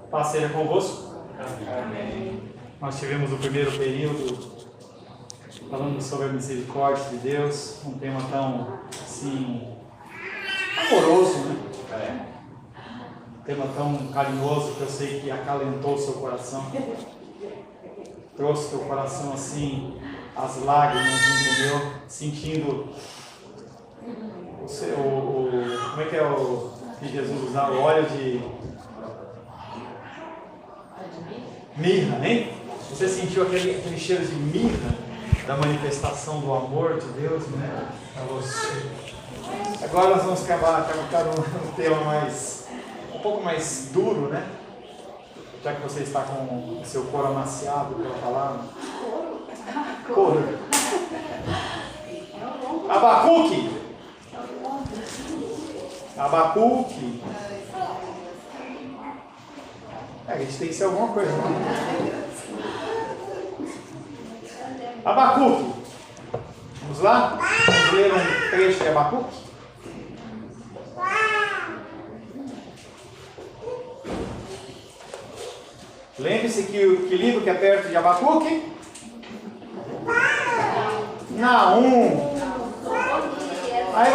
Paz seja convosco. Amém. Nós tivemos o primeiro período falando sobre a misericórdia de Deus, um tema tão, assim, amoroso, né? Um tema tão carinhoso que eu sei que acalentou o seu coração. Trouxe teu coração, assim, as lágrimas, entendeu? Sentindo como é que é o que Jesus usava? O óleo de mirra, hein? Você sentiu aquele cheiro de mirra da manifestação do amor de Deus, né? A você. Agora nós vamos acabar um tema um pouco mais duro, né? Já que você está com o seu couro amaciado pela palavra. Couro. Abacuque. Abacuque. A gente tem que ser alguma coisa, né? Abacuque. Vamos lá? Vamos ler um trecho de Abacuque? Lembre-se que livro que é perto de Abacuque? Naum. Aí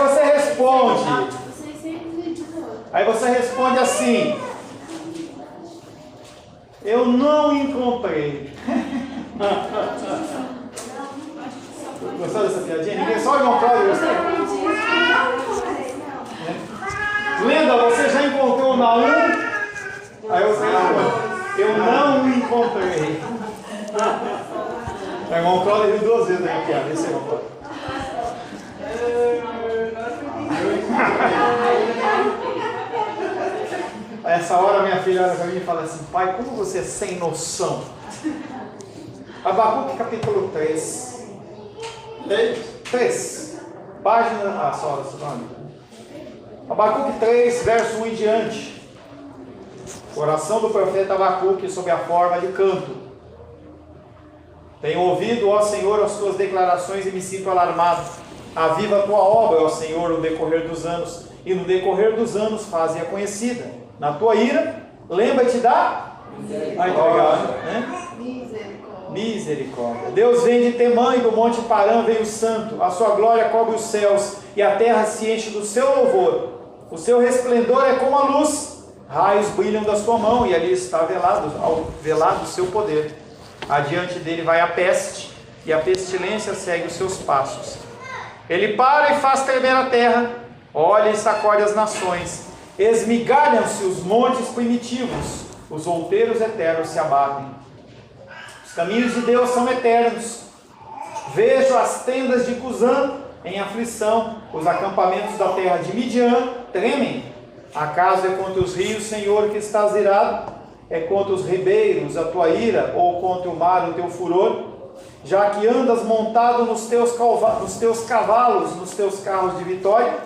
você responde assim: eu não encontrei. Gostou dessa piadinha? Ninguém só o irmão Cláudio gostou? Lenda, você já encontrou Naum? Aí você responde: eu não encontrei. O irmão Cláudio riu 2 vezes na piada. Esse é o irmão Cláudio. Essa hora minha filha olha para mim e fala assim: pai, como você é sem noção? Abacuque capítulo 3. 3. Página. Só nome. Abacuque 3, verso 1 em diante. Oração do profeta Abacuque sob a forma de canto. Tenho ouvido, ó Senhor, as tuas declarações e me sinto alarmado. Aviva a tua obra, ó Senhor, no decorrer dos anos, e no decorrer dos anos faze-a conhecida. Na tua ira, lembra-te da misericórdia. Né? Misericórdia. Deus vem de Temã e do monte Parã vem o santo. A sua glória cobre os céus e a terra se enche do seu louvor. O seu resplendor é como a luz. Raios brilham da sua mão e ali está velado o seu poder. Adiante dele vai a peste e a pestilência segue os seus passos. Ele para e faz tremer a terra, olha e sacode as nações. Esmigalham-se os montes primitivos, os outeiros eternos se abatem. Os caminhos de Deus são eternos. Vejo as tendas de Cusã em aflição, os acampamentos da terra de Midian tremem. Acaso é contra os rios, Senhor, que estás irado? É contra os ribeiros a tua ira, ou contra o mar o teu furor? Já que andas montado nos teus cavalos, nos teus carros de vitória,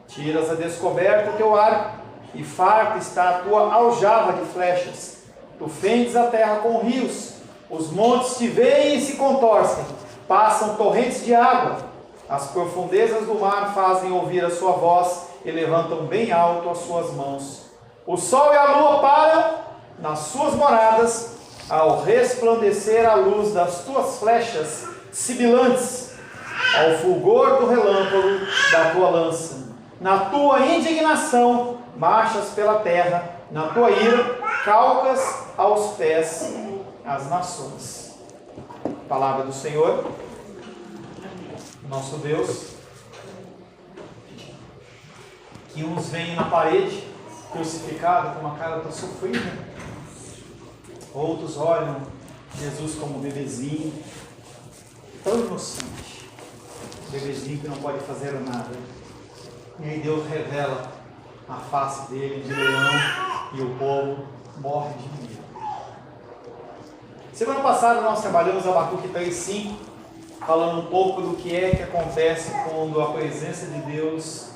tiras a descoberta o teu arco, e farta está a tua aljava de flechas. Tu fendes a terra com rios, os montes te veem e se contorcem, passam torrentes de água. As profundezas do mar fazem ouvir a sua voz e levantam bem alto as suas mãos. O sol e a lua param nas suas moradas, ao resplandecer a luz das tuas flechas sibilantes, ao fulgor do relâmpago da tua lança. Na tua indignação marchas pela terra, na tua ira calcas aos pés as nações. Palavra do Senhor, nosso Deus, que uns vêm na parede crucificado com uma cara tão sofrida. Outros olham Jesus como um bebezinho, tão inocente, bebezinho que não pode fazer nada. E aí Deus revela a face dele de leão e o povo morre de medo. Semana passada nós trabalhamos Abacuque 3:5, falando um pouco do que é que acontece quando a presença de Deus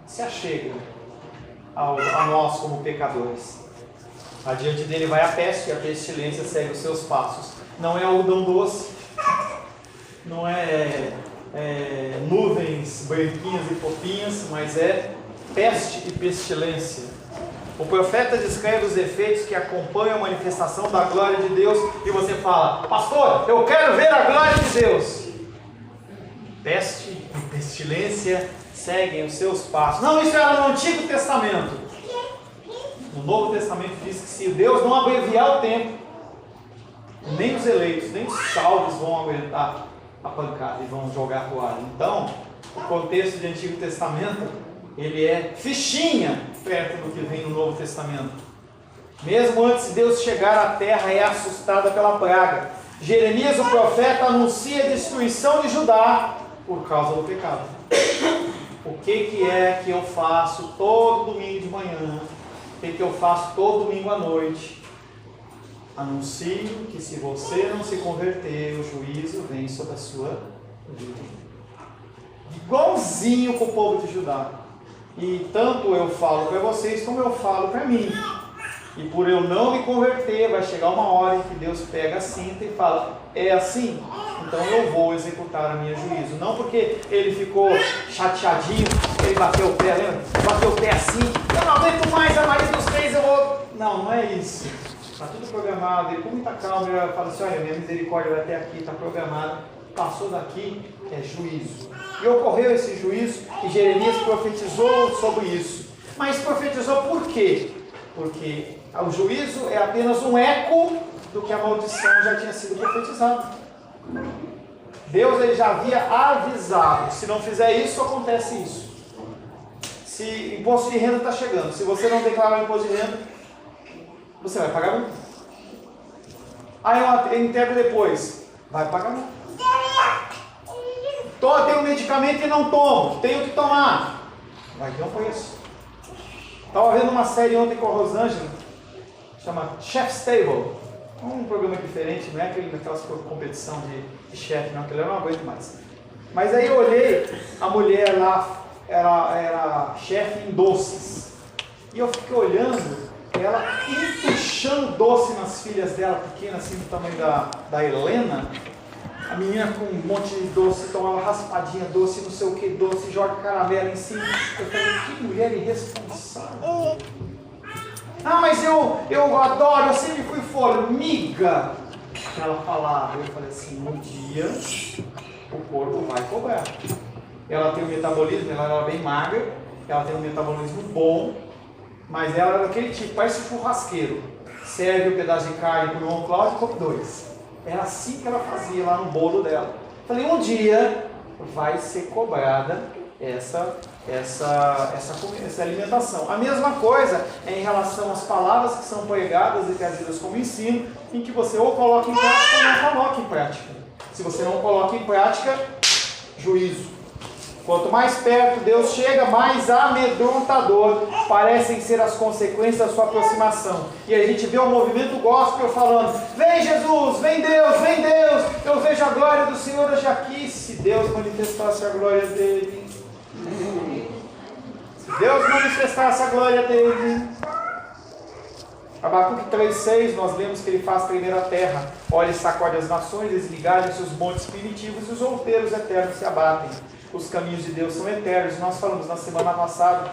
se achega a nós como pecadores. Adiante dele vai a peste e a pestilência segue os seus passos. Não é algodão doce, não é nuvens branquinhas e fofinhas, mas é peste e pestilência. O profeta descreve os efeitos que acompanham a manifestação da glória de Deus e você fala: pastor, eu quero ver a glória de Deus. Peste e pestilência seguem os seus passos. Não, isso era no Antigo Testamento. No Novo Testamento diz que se Deus não abreviar o tempo, nem os eleitos, nem os salvos vão aguentar a pancada e vão jogar a toalha. Então, o contexto de Antigo Testamento, ele é fichinha perto do que vem no Novo Testamento. Mesmo antes de Deus chegar, a terra é assustada pela praga. Jeremias, o profeta, anuncia a destruição de Judá por causa do pecado. O que é que eu faço todo domingo de manhã? O que eu faço todo domingo à noite? Anuncio que se você não se converter, o juízo vem sobre a sua vida. Igualzinho com o povo de Judá. E tanto eu falo para vocês como eu falo para mim. E por eu não me converter, vai chegar uma hora em que Deus pega a cinta e fala: é assim? Então eu vou executar a minha juízo. Não porque ele ficou chateadinho, ele bateu o pé, lembra? Bateu o pé assim: eu não aguento mais a Maria dos Reis, eu vou... Não, não é isso. Está tudo programado. Ele com muita calma, ele fala assim: olha, minha misericórdia vai até aqui, está programado. Passou daqui, é juízo. E ocorreu esse juízo e Jeremias profetizou sobre isso. Mas profetizou por quê? Porque o juízo é apenas um eco do que a maldição já tinha sido profetizada. Deus ele já havia avisado: se não fizer isso, acontece isso. Se imposto de renda está chegando, se você não declarar o imposto de renda, você vai pagar multa. Aí eu entrego depois, vai pagar multa. Tenho um medicamento e não tomo, tenho que tomar, vai ter um preço. Estava vendo uma série ontem com a Rosângela, chama Chef's Table. Um programa diferente, não é aquelas competição de chefe, não, aquele eu não aguento mais. Mas aí eu olhei, a mulher lá era chefe em doces. E eu fiquei olhando, ela empuxando doce nas filhas dela, pequenas, assim do tamanho da Helena. A menina com um monte de doce, tomava raspadinha, doce, não sei o que, doce, joga caramelo em cima. Eu falei: que mulher irresponsável. Ah, mas eu adoro, eu sempre fui formiga. Ela falava, eu falei assim: um dia o corpo vai cobrar. Ela tem um metabolismo, ela era bem magra, ela tem um metabolismo bom, mas ela era daquele tipo, parece um churrasqueiro. Serve um pedaço de carne para o irmão Cláudio e come 2. Era assim que ela fazia lá no bolo dela. Falei: um dia vai ser cobrada essa alimentação. A mesma coisa é em relação às palavras que são pregadas e trazidas como ensino, em que você ou coloca em prática ou não coloca em prática. Se você não coloca em prática, juízo. Quanto mais perto Deus chega, mais amedrontador parecem ser as consequências da sua aproximação. E a gente vê o movimento gospel falando: vem Jesus, vem Deus, eu vejo a glória do Senhor hoje aqui. Se Deus manifestasse a glória dele, se Deus manifestasse a glória dele. Abacuque 3,6, nós lemos que ele faz tremer a terra, olha e sacode as nações, desligarem-se os montes primitivos e os outeiros eternos se abatem. Os caminhos de Deus são eternos. Nós falamos na semana passada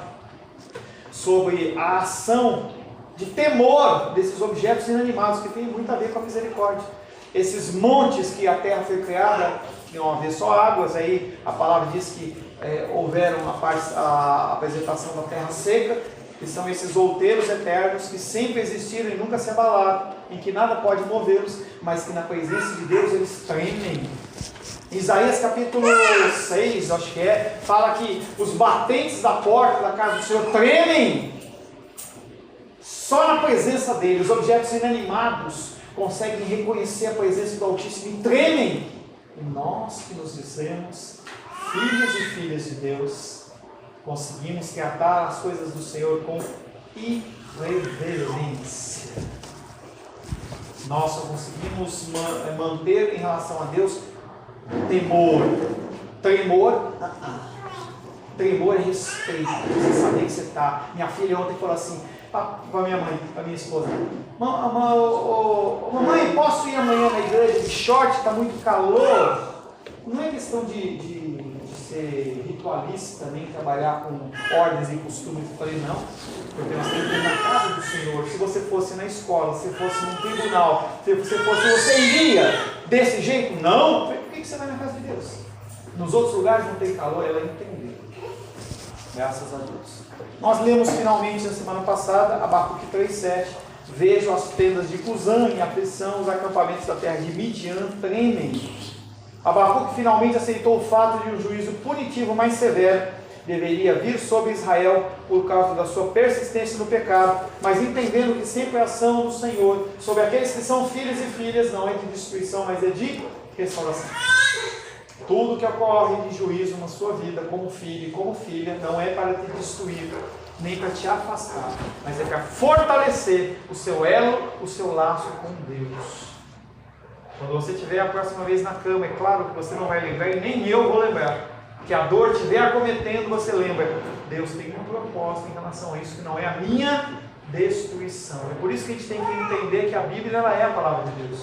sobre a ação de temor desses objetos inanimados, que tem muito a ver com a misericórdia. Esses montes que a terra foi criada, não haver só águas, aí a palavra diz que houveram a apresentação da terra seca, que são esses outeiros eternos que sempre existiram e nunca se abalaram, em que nada pode movê-los, mas que na presença de Deus eles tremem. Isaías capítulo 6, acho que fala que os batentes da porta da casa do Senhor tremem. Só na presença dele, os objetos inanimados conseguem reconhecer a presença do Altíssimo e tremem. E nós que nos dizemos filhos e filhas de Deus, conseguimos tratar as coisas do Senhor com irreverência. Nós só conseguimos manter em relação a Deus temor. Tremor é respeito. Você saber que você está. Minha filha ontem falou assim para minha mãe, para minha esposa: mamãe, posso ir amanhã na igreja de short? Está muito calor. Não é questão de ser ritualista, nem trabalhar com ordens e costumes. Eu falei, não, porque nós temos que ir na casa do Senhor. Se você fosse na escola, se fosse num tribunal, se você iria desse jeito? Não. Por que você vai na casa de Deus? Nos outros lugares não tem calor, ela entendeu. Graças a Deus. Nós lemos finalmente na semana passada, Abacuque 3,7. Vejo as tendas de Cusã em aflição, os acampamentos da terra de Midian tremem. Abacuque finalmente aceitou o fato de um juízo punitivo mais severo deveria vir sobre Israel por causa da sua persistência no pecado, mas entendendo que sempre a ação do Senhor sobre aqueles que são filhos e filhas não é de destruição, mas é de restauração. Tudo que ocorre de juízo na sua vida, como filho e como filha, não é para te destruir, nem para te afastar, mas é para fortalecer o seu elo, o seu laço com Deus. Quando você estiver a próxima vez na cama, é claro que você não vai lembrar, e nem eu vou lembrar, que a dor estiver acometendo, você lembra, Deus tem um propósito em relação a isso, que não é a minha destruição. É por isso que a gente tem que entender que a Bíblia ela é a palavra de Deus,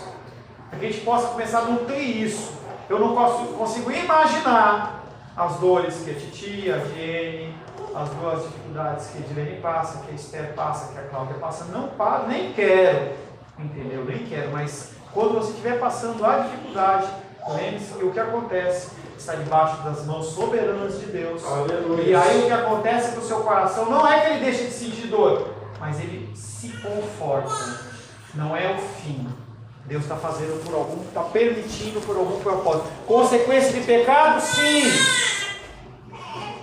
para que a gente possa começar a nutrir isso. Eu não consigo imaginar as dores que a Titi, a Jenny, as duas dificuldades que a Edilene passa, que a Esther passa, que a Cláudia passa, não paro, nem quero, entendeu? Nem quero, mas quando você estiver passando a dificuldade, lembre-se que o que acontece está debaixo das mãos soberanas de Deus. Aleluia. E aí o que acontece com o seu coração não é que ele deixe de sentir dor, mas ele se conforta. Não é o fim. Deus está fazendo por algum, está permitindo por algum propósito. Consequência de pecado, sim.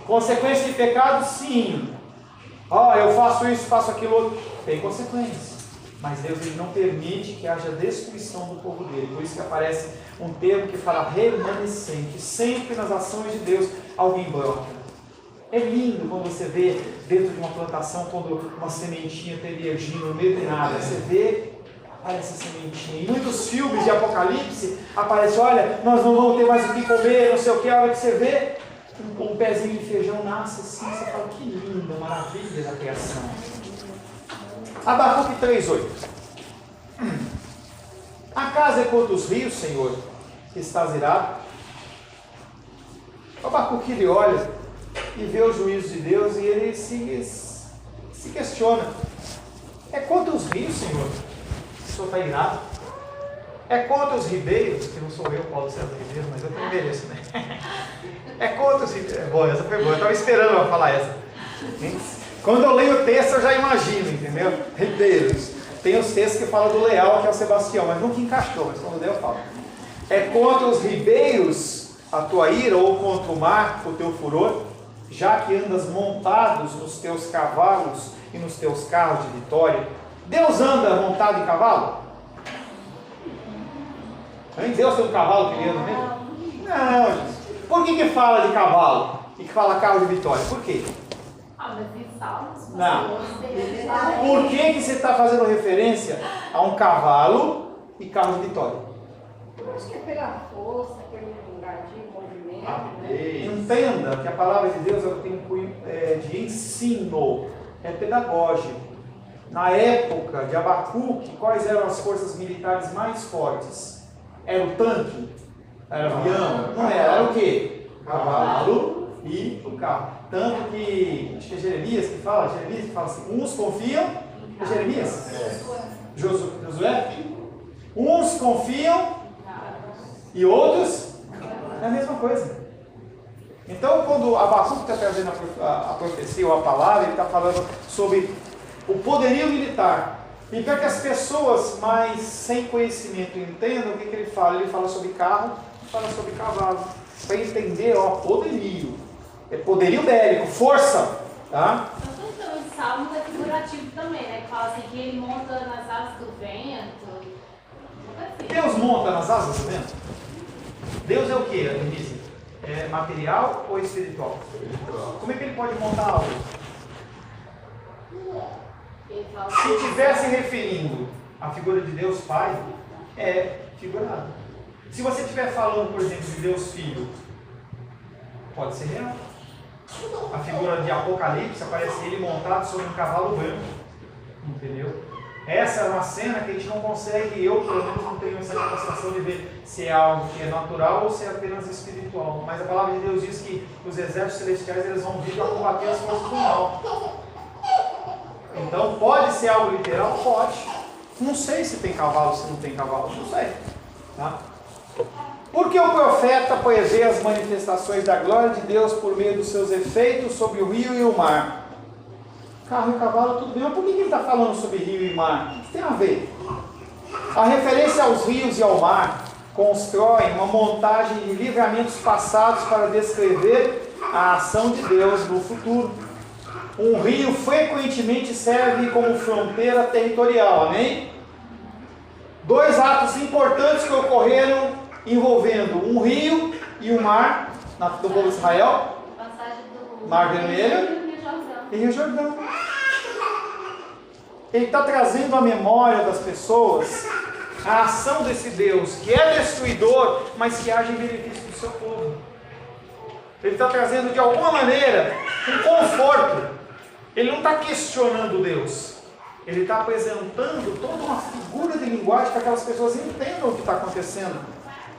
Consequência de pecado, sim. Eu faço isso, faço aquilo outro. Tem consequência. Mas Deus ele não permite que haja destruição do povo dele. Por isso que aparece um termo que fala remanescente. Sempre nas ações de Deus alguém brota. É lindo quando você vê dentro de uma plantação, quando uma sementinha está emergindo no meio de nada. Você vê, aparece a sementinha. Em muitos filmes de Apocalipse aparece, olha, nós não vamos ter mais o que comer, não sei o que. A hora que você vê, um pezinho de feijão nasce assim, você fala, que linda, maravilha da criação. Abacuque 3,8. Acaso é contra os rios, Senhor, que estás irado? Abacuque ele olha e vê o juízo de Deus e ele se questiona. É contra os rios, Senhor, que o Senhor está irado? É contra os ribeiros, que não sou eu, Paulo César Ribeiro, mas eu também mereço, né? É contra os ribeiros. Bom, essa foi boa, eu estava esperando ela falar essa. Quando eu leio o texto, eu já imagino, entendeu? Ribeiros. Tem os textos que falam do leal, que é o Sebastião, mas nunca encaixou, mas quando eu falo. É contra os ribeiros a tua ira, ou contra o mar, o teu furor, já que andas montados nos teus cavalos e nos teus carros de vitória. Deus anda montado em cavalo? Deus tem um cavalo que ele anda mesmo? Não, gente. Por que fala de cavalo e que fala carro de vitória? Por quê? Não. Por que você está fazendo referência a um cavalo e carro de vitória? Acho que é pela força, pelo lugarzinho, movimento. Entenda que a palavra de Deus tem um cunho de ensino, é pedagógico. Na época de Abacuque, quais eram as forças militares mais fortes? Era o tanque? Era o avião? Não era, era o quê? Cavalo e o carro. Tanto que, acho que é Jeremias que fala assim, uns confiam, é Jeremias? Josué? Uns confiam e outros, é a mesma coisa. Então, quando Abacuque está trazendo a profecia ou a palavra, ele está falando sobre o poderio militar. E para que as pessoas mais sem conhecimento entendam, o que ele fala? Ele fala sobre carro, fala sobre cavalo. Para entender, poderio. É poderio bélico, força. Tá? Então, os salmos é figurativo também, né? Que fala assim que ele monta nas asas do vento. Deus monta nas asas do vento? Deus é o que, Denise? É material ou espiritual? Como é que ele pode montar algo? Se estivesse referindo à figura de Deus Pai, é figurado. Se você estiver falando, por exemplo, de Deus Filho, pode ser real. A figura de Apocalipse aparece ele montado sobre um cavalo branco. Entendeu? Essa é uma cena que a gente não consegue, eu pelo menos não tenho essa demonstração de ver se é algo que é natural ou se é apenas espiritual. Mas a palavra de Deus diz que os exércitos celestiais eles vão vir para combater as forças do mal. Então pode ser algo literal? Pode. Não sei se tem cavalo, se não tem cavalo, não sei. Tá? Porque o profeta prevê as manifestações da glória de Deus por meio dos seus efeitos sobre o rio e o mar. Carro e cavalo, tudo bem, mas por que ele está falando sobre rio e mar? O que tem a ver? A referência aos rios e ao mar constrói uma montagem de livramentos passados para descrever a ação de Deus no futuro. Um rio frequentemente serve como fronteira territorial, amém? Dois atos importantes que ocorreram envolvendo um rio e um mar do povo de Israel, Mar Vermelho e Rio Jordão. Ele está trazendo à memória das pessoas a ação desse Deus que é destruidor, mas que age em benefício do seu povo. Ele está trazendo de alguma maneira um conforto. Ele não está questionando Deus. Ele está apresentando toda uma figura de linguagem para que aquelas pessoas entendam o que está acontecendo.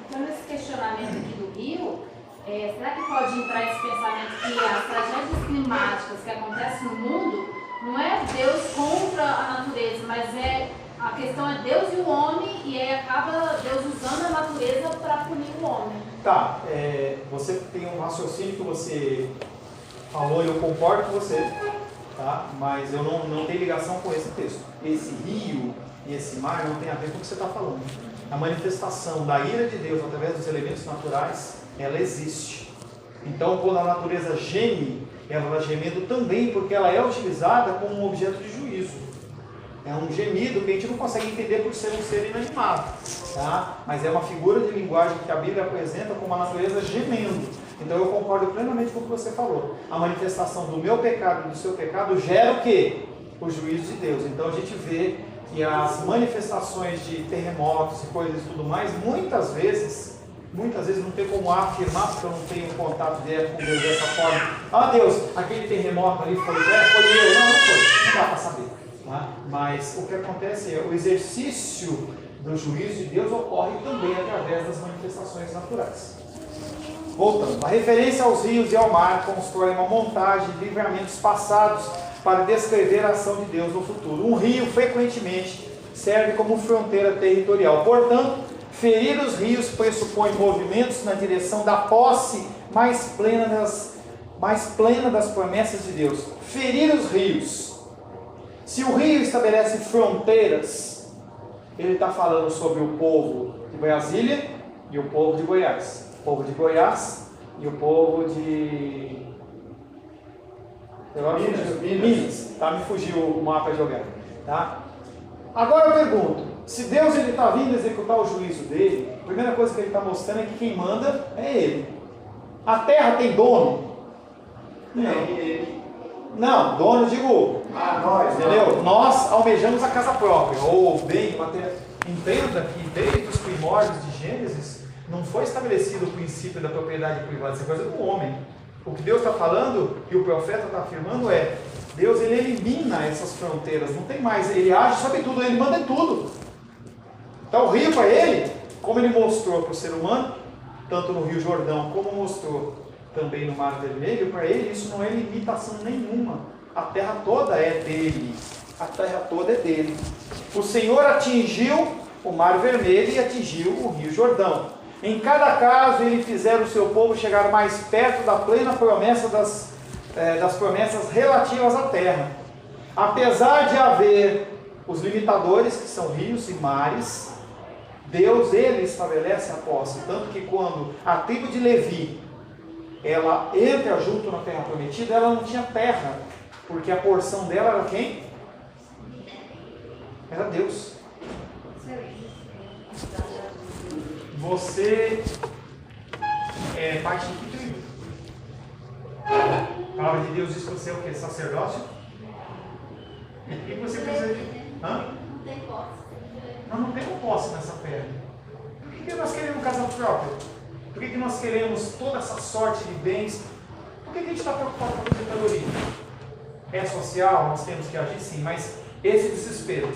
Então, nesse questionamento aqui do rio, será que pode entrar esse pensamento que as tragédias climáticas que acontecem no mundo não é Deus contra a natureza, mas a questão é Deus e o homem, e aí acaba Deus usando a natureza para punir o homem. Tá, você tem um raciocínio que você falou e eu concordo com você, tá? Mas eu não tenho ligação com esse texto. Esse rio e esse mar não tem a ver com o que você está falando. A manifestação da ira de Deus através dos elementos naturais, ela existe. Então, quando a natureza geme, ela está gemendo também porque ela é utilizada como um objeto de juízo. É um gemido que a gente não consegue entender por ser um ser inanimado, tá? Mas é uma figura de linguagem que a Bíblia apresenta como a natureza gemendo. Então eu concordo plenamente com o que você falou. A manifestação do meu pecado e do seu pecado gera o quê? O juízo de Deus. Então a gente vê que as manifestações de terremotos e coisas e tudo mais, muitas vezes não tem como afirmar, porque eu não tenho contato direto com Deus dessa forma. Ah, Deus, aquele terremoto ali foi eu. Não foi. Não dá para saber. Tá? Mas o que acontece é o exercício do juízo de Deus ocorre também através das manifestações naturais. Voltando, a referência aos rios e ao mar constrói uma montagem de livramentos passados para descrever a ação de Deus no futuro. Um rio frequentemente serve como fronteira territorial. Portanto, ferir os rios pressupõe movimentos na direção da posse mais plena das promessas de Deus. Ferir os rios. Se o rio estabelece fronteiras, ele está falando sobre o povo de Brasília e o povo de Goiás. O povo de Goiás e o povo de Minas. Tá? Me fugiu o mapa geográfico. Tá? Agora eu pergunto, se Deus está vindo executar o juízo dele, a primeira coisa que ele está mostrando é que quem manda é ele. A terra tem dono? Não, dono, digo, nós, entendeu? Nós almejamos a casa própria, ou bem, entenda que desde os primórdios de Gênesis, não foi estabelecido o princípio da propriedade privada, isso é coisa do homem. O que Deus está falando, e o profeta está afirmando é, Deus ele elimina essas fronteiras, não tem mais, ele age sobre tudo, ele manda em tudo. Então o rio para ele, como ele mostrou para o ser humano, tanto no Rio Jordão, como mostrou também no Mar Vermelho, para ele isso não é limitação nenhuma. A terra toda é dele. A terra toda é dele. O Senhor atingiu o Mar Vermelho e atingiu o Rio Jordão. Em cada caso, ele fizeram o seu povo chegar mais perto da plena promessa das promessas relativas à terra. Apesar de haver os limitadores, que são rios e mares, Deus, ele estabelece a posse. Tanto que quando a tribo de Levi, ela entra junto na terra prometida, ela não tinha terra, porque a porção dela era quem? Era Deus. Você é parte de que tribo? A palavra de Deus diz que você é o que? Sacerdócio? O que você precisa de? Hã? Nós não temos posse nessa terra. Por que nós queremos casa própria? Por que nós queremos toda essa sorte de bens? Por que a gente está preocupado com a aposentadoria? É social, nós temos que agir sim, mas esse desespero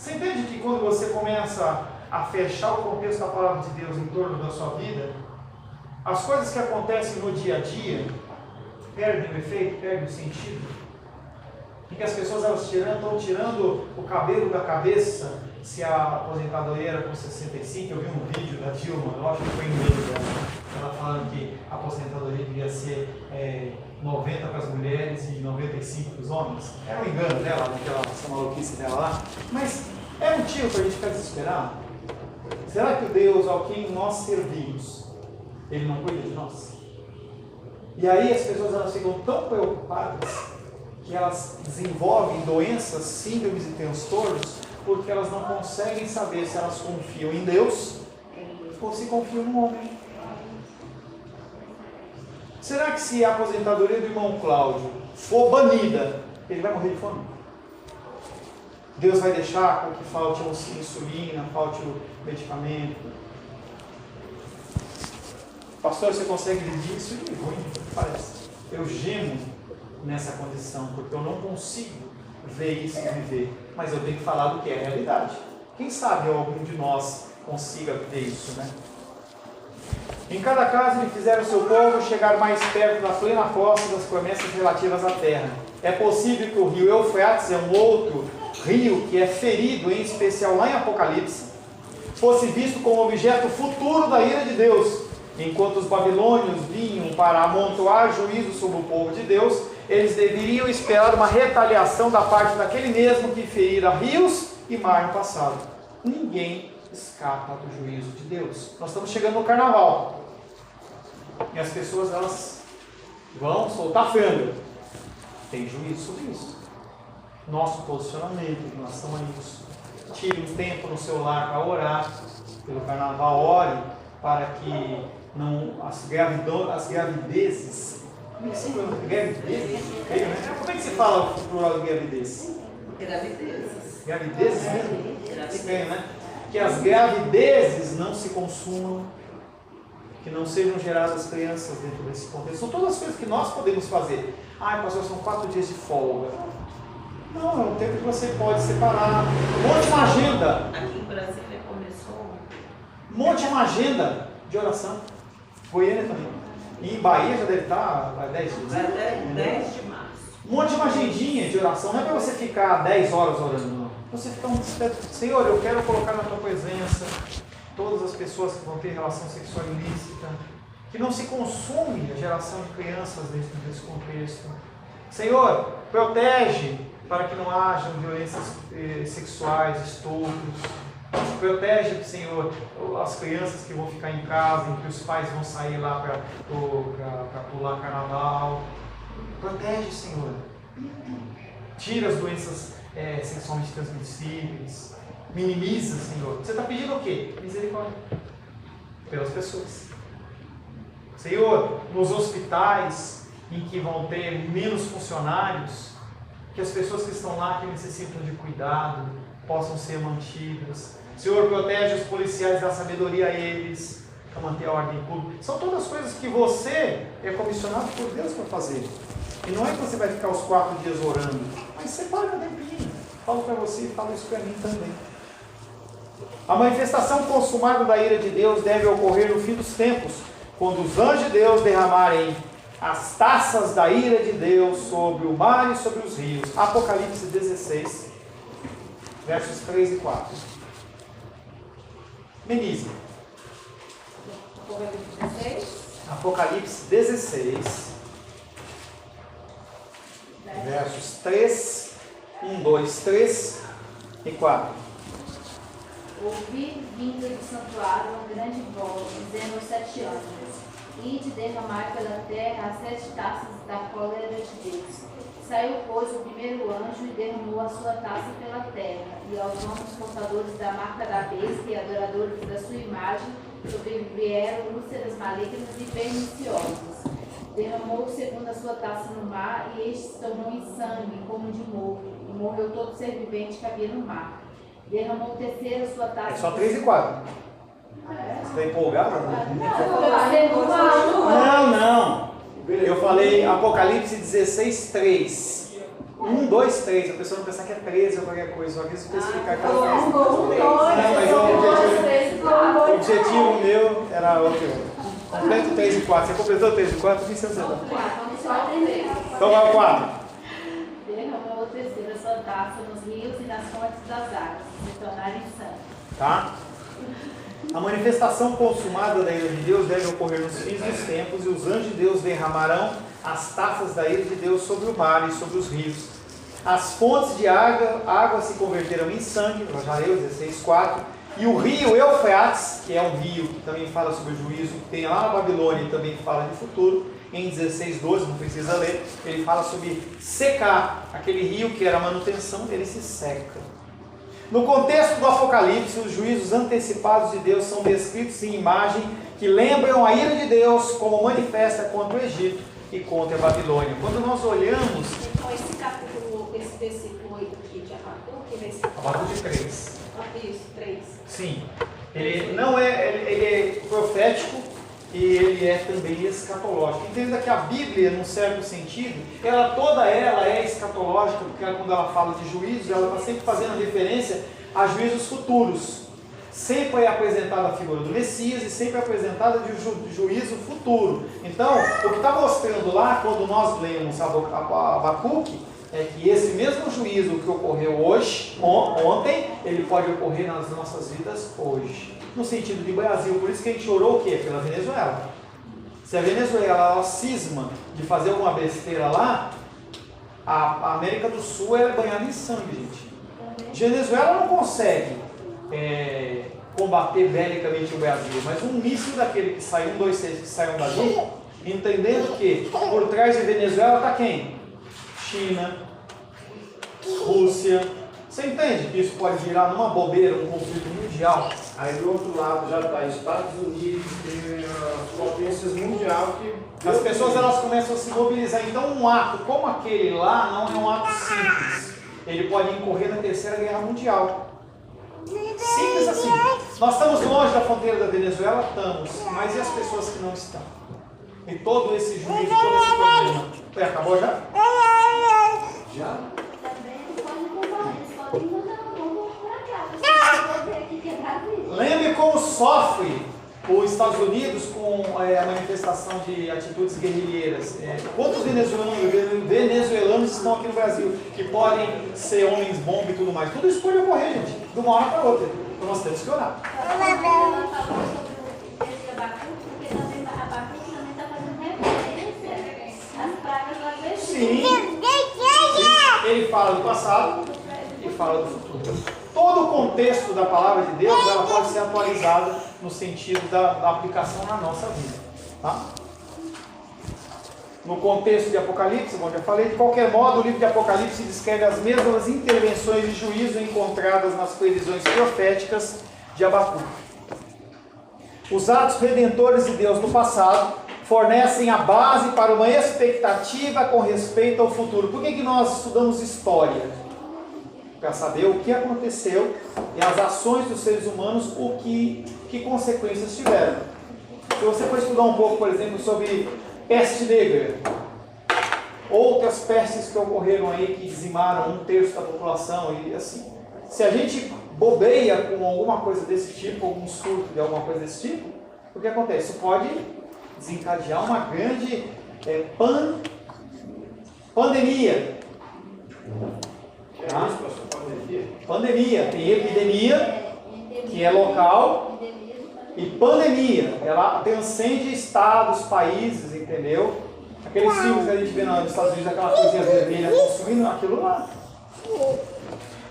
Você entende que quando você começa a fechar o contexto da palavra de Deus em torno da sua vida, as coisas que acontecem no dia a dia perdem o efeito, perdem o sentido? Em que as pessoas estão tirando o cabelo da cabeça se a aposentadoria era com 65. Eu vi um vídeo da Dilma, eu acho que foi em inglês, ela falando que a aposentadoria devia ser 90 para as mulheres e 95 para os homens. Era um engano dela, essa maluquice dela lá. Mas é motivo para a gente ficar desesperado? Será que o Deus ao quem nós servimos, Ele não cuida de nós? E aí as pessoas elas ficam tão preocupadas que elas desenvolvem doenças, síndromes e transtornos, porque elas não conseguem saber se elas confiam em Deus ou se confiam no homem. Será que se a aposentadoria do irmão Cláudio for banida, ele vai morrer de fome? Deus vai deixar com que falte a insulina, falte o medicamento? Pastor, você consegue dizer isso? É ruim, parece. Eu gemo nessa condição, porque eu não consigo ver isso e viver. Mas eu tenho que falar do que é a realidade. Quem sabe algum de nós consiga ver isso, né? Em cada caso, ele fizeram o seu povo chegar mais perto da plena posse das promessas relativas à terra. É possível que o rio Eufrates, é um outro rio que é ferido, em especial lá em Apocalipse, fosse visto como objeto futuro da ira de Deus. Enquanto os babilônios vinham para amontoar juízo sobre o povo de Deus, eles deveriam esperar uma retaliação da parte daquele mesmo que ferira rios e mar no passado. Ninguém escapa do juízo de Deus. Nós estamos chegando no carnaval. E as pessoas elas vão soltar franga. Tem juízo sobre isso. Nosso posicionamento, que nós estamos indo. Tire um tempo no seu lar para orar pelo carnaval, ore para que não as gravidezes. Como é que se fala? Gravidezes? Como é que se fala o plural de gravidez? Gravidezes. Gravidezes mesmo? Estranho, né? Que as gravidezes não se consumam, que não sejam geradas crianças dentro desse contexto. São todas as coisas que nós podemos fazer. Pastor, são 4 dias de folga. Não, é um tempo que você pode separar. Monte uma agenda. Aqui em Brasília começou. Monte uma agenda de oração. Goiânia também. E em Bahia já deve estar 10 dias. 10 de março. Monte uma agendinha de oração. Não é para você ficar 10 horas orando, não. Você fica Senhor, eu quero colocar na tua presença todas as pessoas que vão ter relação sexual ilícita, que não se consume a geração de crianças dentro desse contexto. Senhor, protege para que não hajam violências sexuais, estupros. Protege, Senhor, as crianças que vão ficar em casa, em que os pais vão sair lá para pular carnaval. Protege, Senhor. Tira as doenças sexualmente transmissíveis. Minimiza, Senhor. Você está pedindo o quê? Misericórdia. Pelas pessoas. Senhor, nos hospitais em que vão ter menos funcionários, que as pessoas que estão lá, que necessitam de cuidado, possam ser mantidas. Senhor, protege os policiais, dá sabedoria a eles, para manter a ordem pública. São todas coisas que você é comissionado por Deus para fazer. E não é que você vai ficar os 4 dias orando, mas separa um tempinho. Falo para você e falo isso para mim também. A manifestação consumada da ira de Deus deve ocorrer no fim dos tempos, quando os anjos de Deus derramarem as taças da ira de Deus sobre o mar e sobre os rios. Apocalipse 16, versos 3 e 4. Menise. Apocalipse 16, versos 3, 1, 2, 3 e 4. Ouvi vindo do santuário uma grande voz, dizendo aos 7 anjos: Ide derramar pela terra as 7 taças da cólera de Deus. Saiu, pois, o primeiro anjo e derramou a sua taça pela terra, e aos homens portadores da marca da besta e adoradores da sua imagem sobrevieram úlceras malignas e perniciosas. Derramou o segundo a sua taça no mar, e este se tornou em sangue, como de morto, e morreu todo ser vivente que havia no mar. Derramou o terceiro a sua taça. É só 3 e 4. Você está empolgado? Não. Eu falei Apocalipse 16, 3. 1, 2, 3. A pessoa não pensar que é 13 ou qualquer coisa, só quis especificar que ela fez. O objetivo meu era outro. Completo 3 e 4. Você completou 3 e 4? Então vai o 4. Derramou o terceiro a sua taça nos rios e nas fontes das águas, se tornarem sangue. Tá? A manifestação consumada da ira de Deus deve ocorrer nos fins dos tempos, e os anjos de Deus derramarão as taças da ira de Deus sobre o mar e sobre os rios. As fontes de água se converterão em sangue, nós já lemos 16:4, e o rio Eufrates, que é um rio que também fala sobre o juízo, que tem lá na Babilônia e também fala de futuro, em 16:12, não precisa ler, ele fala sobre secar. Aquele rio que era manutenção, ele se seca. No contexto do Apocalipse, os juízos antecipados de Deus são descritos em imagem que lembram a ira de Deus como manifesta contra o Egito e contra a Babilônia. Quando nós olhamos... Então esse capítulo, esse versículo 8 aqui de Abacuque, Abacuque 3. Isso, 3. Sim. Ele não é, ele é profético e ele é também escatológico. Entenda que a Bíblia, num certo sentido, toda ela é escatológica, porque quando ela fala de juízos, ela está sempre fazendo referência a juízos futuros. Sempre é apresentada a figura do Messias e sempre é apresentada de juízo futuro. Então, o que está mostrando lá, quando nós lemos Abacuque, é que esse mesmo juízo que ocorreu hoje, ontem, ele pode ocorrer nas nossas vidas hoje. No sentido de Brasil, por isso que a gente orou o quê? Pela Venezuela. Se a Venezuela ela cisma de fazer alguma besteira lá, a América do Sul é banhada em sangue, gente. Venezuela não consegue combater belicamente o Brasil, mas um míssil daquele que saiu, 126 que saiu dali, entendendo que por trás de Venezuela está quem? China, Rússia. Você entende que isso pode virar numa bobeira, um conflito mundial? Aí do outro lado já está Estados Unidos e as potências mundiais que... As pessoas elas começam a se mobilizar. Então um ato como aquele lá não é um ato simples. Ele pode incorrer na Terceira Guerra Mundial. Simples assim. Nós estamos longe da fronteira da Venezuela? Estamos. Mas e as pessoas que não estão? E todo esse juízo, todo esse problema. Acabou já? Já? Lembre como sofre os Estados Unidos com a manifestação de atitudes guerrilheiras. Quantos venezuelanos estão aqui no Brasil que podem ser homens bomba e tudo mais? Tudo isso pode ocorrer, gente, de uma hora para outra. Então nós temos que orar. Sim. Ele fala do passado e fala do futuro. Todo o contexto da palavra de Deus ela pode ser atualizada no sentido da aplicação na nossa vida. Tá? No contexto de Apocalipse, como eu já falei, de qualquer modo, o livro de Apocalipse descreve as mesmas intervenções de juízo encontradas nas previsões proféticas de Abacuque. Os atos redentores de Deus no passado fornecem a base para uma expectativa com respeito ao futuro. Por que nós estudamos história? Para saber o que aconteceu e as ações dos seres humanos, que consequências tiveram. Se você for estudar um pouco, por exemplo, sobre peste negra, outras pestes que ocorreram aí, que dizimaram 1/3 da população, e assim, se a gente bobeia com alguma coisa desse tipo, algum surto de alguma coisa desse tipo, o que acontece? Isso pode desencadear uma grande pandemia. Tá? Pandemia, tem epidemia, que é local, e pandemia, ela transcende estados, países, entendeu? Aqueles filmes que a gente vê nos Estados Unidos, aquela coisinha vermelha construindo aquilo lá.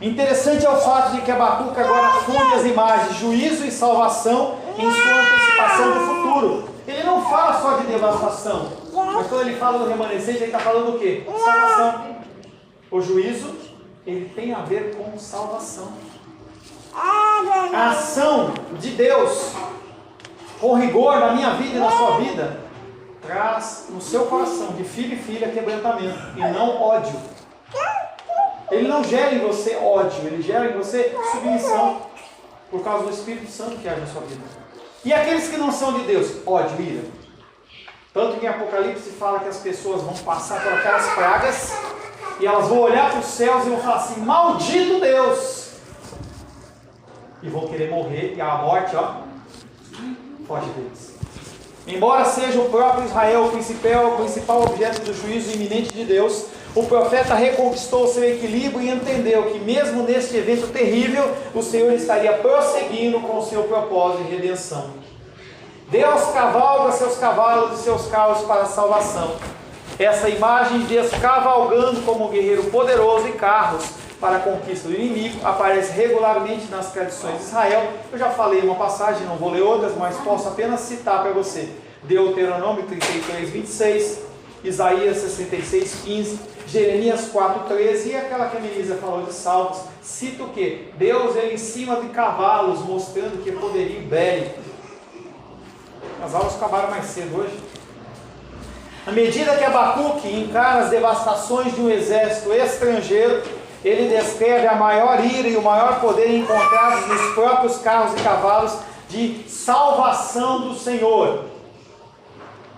Interessante é o fato de que Abacuque agora funde as imagens, juízo e salvação em sua antecipação do futuro. Ele não fala só de devastação, mas quando ele fala do remanescente, ele está falando do quê? Salvação. O juízo, ele tem a ver com salvação. A ação de Deus, com rigor na minha vida e na sua vida, traz no seu coração, de filho e filha, quebrantamento, e não ódio. Ele não gera em você ódio, ele gera em você submissão, por causa do Espírito Santo que age na sua vida. E aqueles que não são de Deus, ódio, ira. Tanto que em Apocalipse fala que as pessoas vão passar por aquelas pragas e elas vão olhar para os céus e vão falar assim: maldito Deus! E vão querer morrer, e a morte, ó, foge deles. Embora seja o próprio Israel o principal objeto do juízo iminente de Deus, o profeta reconquistou seu equilíbrio e entendeu que mesmo neste evento terrível, o Senhor estaria prosseguindo com o seu propósito de redenção. Deus cavalga seus cavalos e seus carros para a salvação. Essa imagem de Deus cavalgando como um guerreiro poderoso em carros para a conquista do inimigo aparece regularmente nas tradições de Israel. Eu já falei uma passagem, não vou ler outras, mas posso apenas citar para você. Deuteronômio 33, 26, Isaías 66, 15, Jeremias 4, 13 e aquela que a Melissa falou de Salmos. Cita o quê? Deus ele em cima de cavalos, mostrando que é poderio bélico. As aulas acabaram mais cedo hoje. À medida que Abacuque encara as devastações de um exército estrangeiro, ele descreve a maior ira e o maior poder encontrados nos próprios carros e cavalos de salvação do Senhor.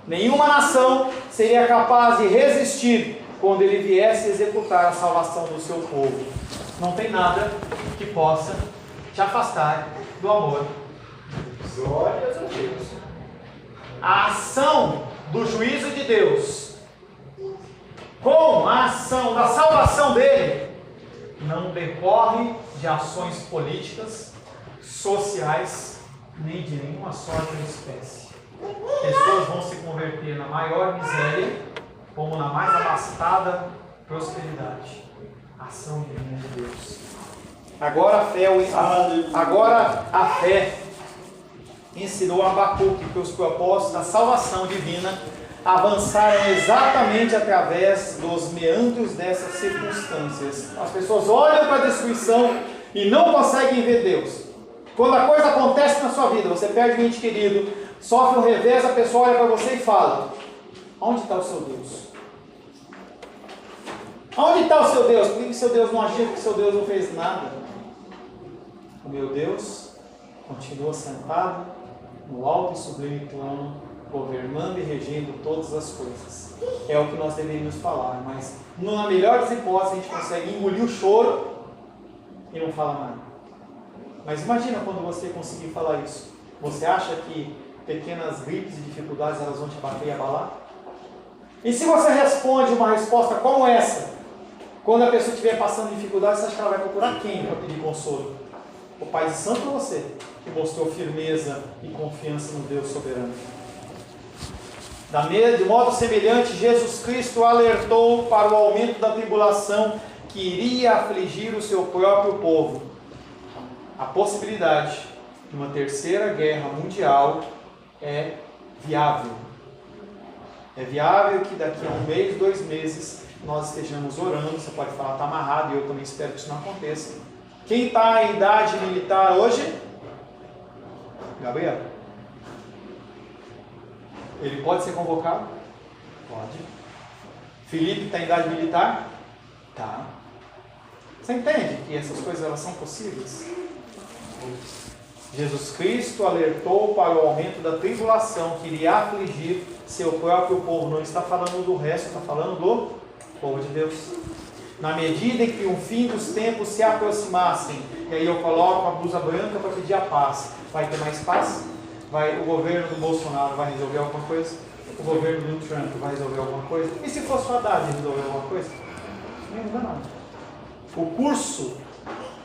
Nenhuma nação seria capaz de resistir quando ele viesse executar a salvação do seu povo. Não tem nada que possa te afastar do amor. Glórias a Deus. A ação do juízo de Deus com a ação da salvação dele não decorre de ações políticas, sociais, nem de nenhuma sorte ou espécie. Pessoas vão se converter na maior miséria como na mais abastada prosperidade. Ação divina de Deus. Agora a fé ensinou a Abacuque que os propósitos da salvação divina avançaram exatamente através dos meandros dessas circunstâncias. As pessoas olham para a destruição e não conseguem ver Deus. Quando a coisa acontece na sua vida, você perde um ente querido, sofre um revés, a pessoa olha para você e fala: onde está o seu Deus? Onde está o seu Deus? Por que seu Deus não agiu? Por que seu Deus não fez nada? O meu Deus continua sentado no alto e sublime trono, governando e regendo todas as coisas. É o que nós deveríamos falar, mas na melhor das hipóteses a gente consegue engolir o choro e não fala nada. Mas imagina quando você conseguir falar isso. Você acha que pequenas gripes e dificuldades elas vão te abater e abalar? E se você responde uma resposta como essa, quando a pessoa estiver passando dificuldade, você acha que ela vai procurar quem para pedir consolo? O Pai de Santo ou você, que mostrou firmeza e confiança no Deus soberano? De modo semelhante, Jesus Cristo alertou para o aumento da tribulação que iria afligir o seu próprio povo. A possibilidade de uma terceira guerra mundial é viável. É viável que daqui a um mês, 2 meses, nós estejamos orando. Você pode falar, está amarrado, e eu também espero que isso não aconteça. Quem está em idade militar hoje? Gabriel. Ele pode ser convocado? Pode. Felipe está em idade militar? Tá. Você entende que essas coisas elas são possíveis? Jesus Cristo alertou para o aumento da tribulação que iria afligir seu próprio povo. Não está falando do resto, está falando do povo de Deus. Na medida em que o fim dos tempos se aproximassem, e aí eu coloco a blusa branca para pedir a paz, vai ter mais paz? O governo do Bolsonaro vai resolver alguma coisa? O governo do Trump vai resolver alguma coisa? E se fosse o Haddad resolver alguma coisa? Não resolve nada. O curso,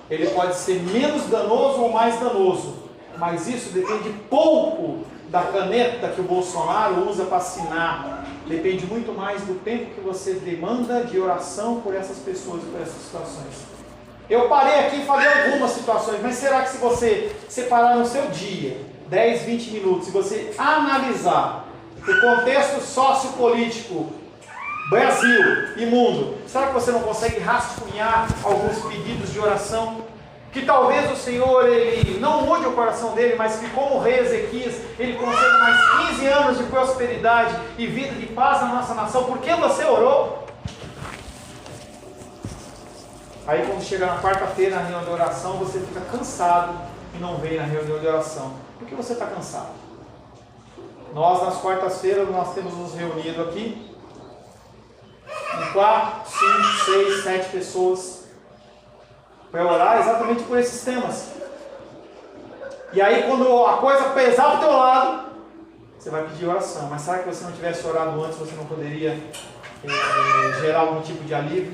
ele pode ser menos danoso ou mais danoso, mas isso depende pouco da caneta que o Bolsonaro usa para assinar. Depende muito mais do tempo que você demanda de oração por essas pessoas e por essas situações. Eu parei aqui e falei algumas situações, mas será que se você separar no seu dia 10, 20 minutos, se você analisar o contexto sociopolítico Brasil e mundo, será que você não consegue rascunhar alguns pedidos de oração? Que talvez o Senhor ele não mude o coração dele, mas que como o rei Ezequias, ele conceda mais 15 anos de prosperidade e vida de paz na nossa nação, porque você orou. Aí quando chega na quarta-feira na reunião de oração, você fica cansado e não vem na reunião de oração. Por que você está cansado? Nós nas quartas-feiras nós temos nos reunido aqui em 4, 5, 6, 7 pessoas para orar exatamente por esses temas. E aí quando a coisa pesar para o teu lado, você vai pedir oração. Mas será que você não tivesse orado antes, você não poderia gerar algum tipo de alívio?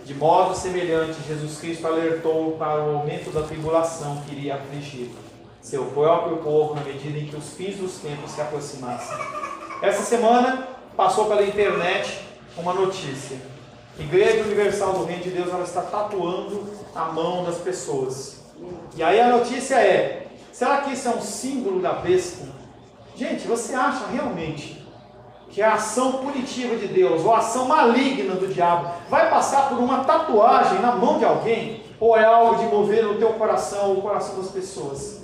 De modo semelhante, Jesus Cristo alertou para o aumento da tribulação que iria afligir seu próprio povo na medida em que os fins dos tempos se aproximassem. Essa semana passou pela internet uma notícia. A Igreja Universal do Reino de Deus, ela está tatuando a mão das pessoas. E aí a notícia é: será que isso é um símbolo da besta? Gente, você acha realmente que a ação punitiva de Deus, ou a ação maligna do diabo, vai passar por uma tatuagem na mão de alguém? Ou é algo de mover o teu coração, o coração das pessoas?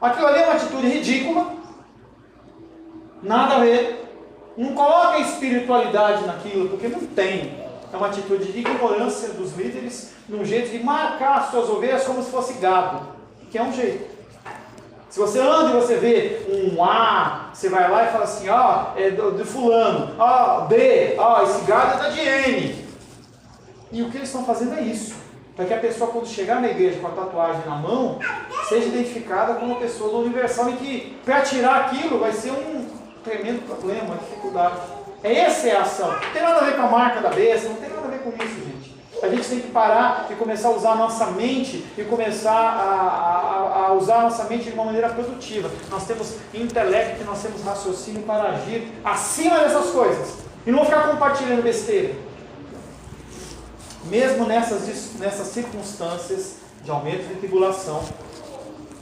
Aquilo ali é uma atitude ridícula, nada a ver. Não coloca espiritualidade naquilo, porque não tem. É uma atitude de ignorância dos líderes, num jeito de marcar as suas ovelhas como se fosse gado, que é um jeito. Se você anda e você vê um A, você vai lá e fala assim: é do fulano, D, esse gado é da de N. E o que eles estão fazendo é isso, para que a pessoa, quando chegar na igreja com a tatuagem na mão, seja identificada como uma pessoa do universal, e que para tirar aquilo vai ser um tremendo problema, uma dificuldade. Essa é a ação. Não tem nada a ver com a marca da besta, não tem nada a ver com isso, gente. A gente tem que parar e começar a usar a nossa mente e começar a usar a nossa mente de uma maneira produtiva. Nós temos intelecto, nós temos raciocínio para agir acima dessas coisas e não ficar compartilhando besteira. Mesmo nessas circunstâncias de aumento de tribulação,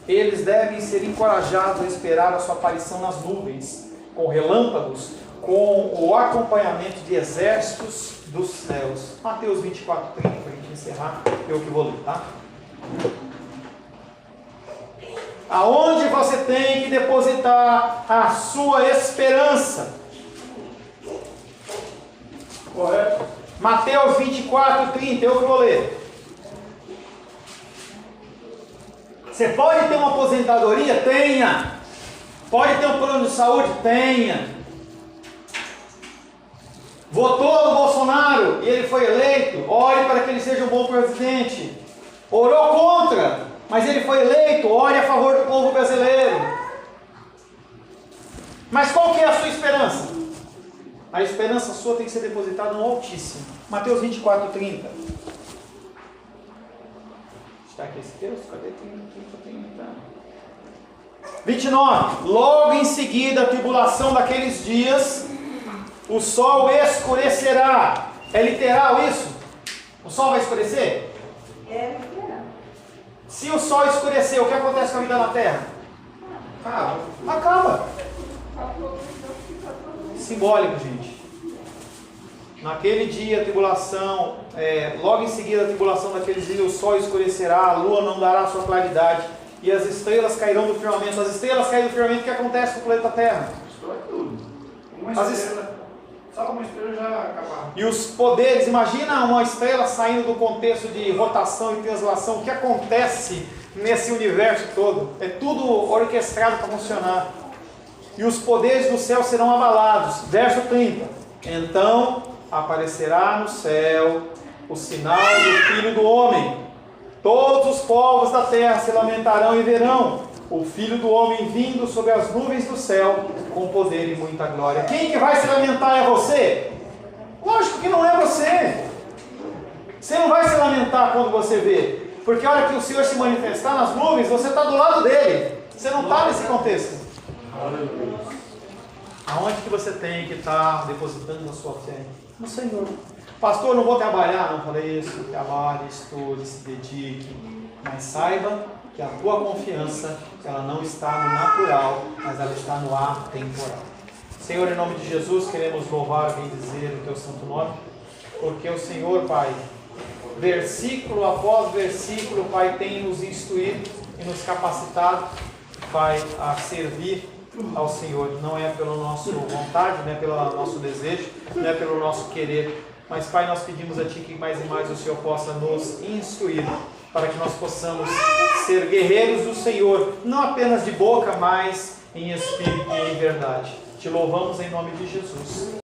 eles devem ser encorajados a esperar a sua aparição nas nuvens, com relâmpagos, com o acompanhamento de exércitos dos céus. Mateus 24, 30, para a gente encerrar, eu que vou ler, tá? Aonde você tem que depositar a sua esperança? Correto? Mateus 24, 30, eu que vou ler. Você pode ter uma aposentadoria? Tenha. Pode ter um plano de saúde? Tenha. Votou no Bolsonaro e ele foi eleito? Ore para que ele seja um bom presidente. Orou contra, mas ele foi eleito? Ore a favor do povo brasileiro. Mas qual que é a sua esperança? A esperança sua tem que ser depositada no Altíssimo. Mateus 24, 30. Está aqui esse texto? Cadê 30? 29. Logo em seguida a tribulação daqueles dias, o sol escurecerá. É literal isso? O sol vai escurecer? É literal. Se o sol escurecer, o que acontece com a vida na Terra? Acaba. Simbólico, gente. Naquele dia a tribulação, logo em seguida a tribulação daqueles dias, o sol escurecerá, a lua não dará sua claridade, e as estrelas cairão do firmamento. As estrelas caem do firmamento, o que acontece com o planeta Terra? Destrói tudo. Só uma estrela já acabava. E os poderes, imagina uma estrela saindo do contexto de rotação e translação, o que acontece nesse universo todo? É tudo orquestrado para funcionar. E os poderes do céu serão abalados. Verso 30. Então aparecerá no céu o sinal do Filho do Homem. Todos os povos da terra se lamentarão e verão o Filho do Homem vindo sobre as nuvens do céu com poder e muita glória. Quem que vai se lamentar é você? Lógico que não é você. Você não vai se lamentar quando você vê, porque a hora que o Senhor se manifestar nas nuvens, você está do lado dele. Você não está nesse contexto. Aonde que você tem que estar depositando a sua fé? No Senhor. Pastor, eu não vou trabalhar. Não falei isso. Trabalhe, estude, se dedique. Mas saiba que a tua confiança, ela não está no natural, mas ela está no atemporal. Senhor, em nome de Jesus, queremos louvar e bendizer o teu santo nome, porque o Senhor, Pai, versículo após versículo, Pai, tem nos instruído e nos capacitado, Pai, a servir ao Senhor. Não é pela nossa vontade, não é pelo nosso desejo, não é pelo nosso querer, mas, Pai, nós pedimos a Ti que mais e mais o Senhor possa nos instruir, para que nós possamos ser guerreiros do Senhor, não apenas de boca, mas em espírito e em verdade. Te louvamos em nome de Jesus.